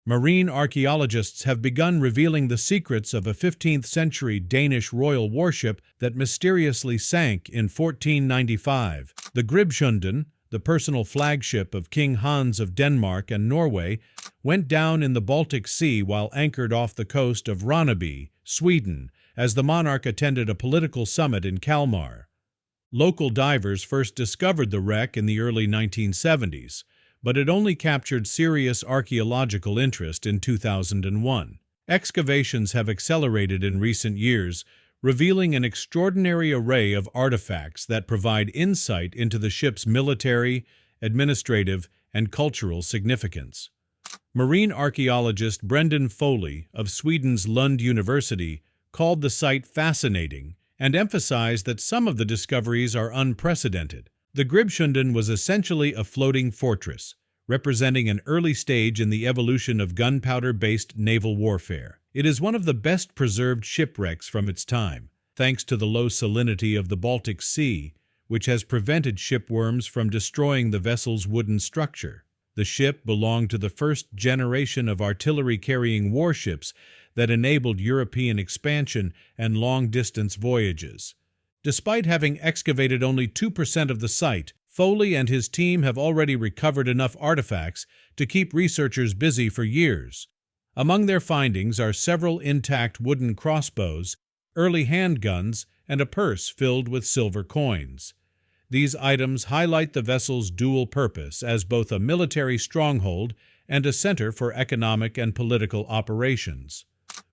Marine archaeologists have begun revealing the secrets of a 15th-century Danish royal warship that mysteriously sank in 1495. The Gribshunden, the personal flagship of King Hans of Denmark and Norway, went down in the Baltic Sea while anchored off the coast of Ronneby, Sweden, as the monarch attended a political summit in Kalmar. Local divers first discovered the wreck in the early 1970s, but it only captured serious archaeological interest in 2001. Excavations have accelerated in recent years, revealing an extraordinary array of artifacts that provide insight into the ship's military, administrative, and cultural significance. Marine archaeologist Brendan Foley of Sweden's Lund University called the site fascinating and emphasized that some of the discoveries are unprecedented. The Gribshunden was essentially a floating fortress, representing an early stage in the evolution of gunpowder-based naval warfare. It is one of the best-preserved shipwrecks from its time, thanks to the low salinity of the Baltic Sea, which has prevented shipworms from destroying the vessel's wooden structure. The ship belonged to the first generation of artillery-carrying warships that enabled European expansion and long-distance voyages. Despite having excavated only 2% of the site, Foley and his team have already recovered enough artifacts to keep researchers busy for years. Among their findings are several intact wooden crossbows, early handguns, and a purse filled with silver coins. These items highlight the vessel's dual purpose as both a military stronghold and a center for economic and political operations.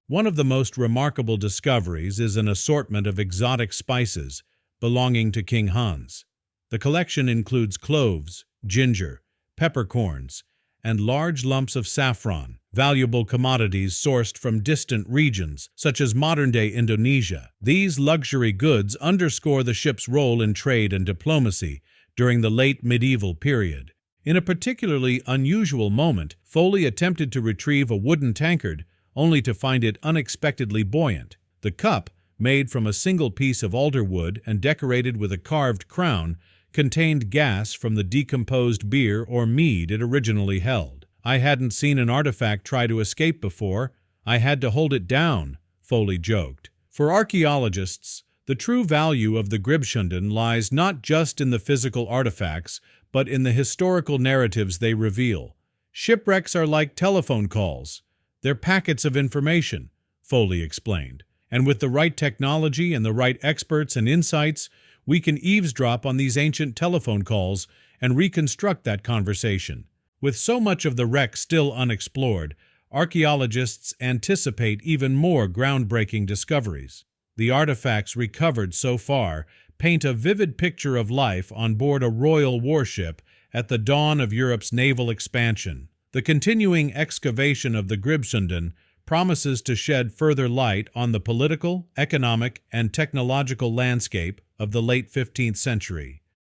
One of the most remarkable discoveries is an assortment of exotic spices belonging to King Hans. The collection includes cloves, ginger, peppercorns, and large lumps of saffron, valuable commodities sourced from distant regions, such as modern-day Indonesia. These luxury goods underscore the ship's role in trade and diplomacy during the late medieval period. In a particularly unusual moment, Foley attempted to retrieve a wooden tankard, only to find it unexpectedly buoyant. The cup, made from a single piece of alder wood and decorated with a carved crown, contained gas from the decomposed beer or mead it originally held. "I hadn't seen an artifact try to escape before. I had to hold it down," Foley joked. For archaeologists, the true value of the Gribshunden lies not just in the physical artifacts, but in the historical narratives they reveal. Shipwrecks are like telephone calls. They're packets of information, Foley explained. And with the right technology and the right experts and insights, we can eavesdrop on these ancient telephone calls and reconstruct that conversation. With so much of the wreck still unexplored, archaeologists anticipate even more groundbreaking discoveries. The artifacts recovered so far paint a vivid picture of life on board a royal warship at the dawn of Europe's naval expansion. The continuing excavation of the Gribshunden promises to shed further light on the political, economic, and technological landscape of the late 15th century.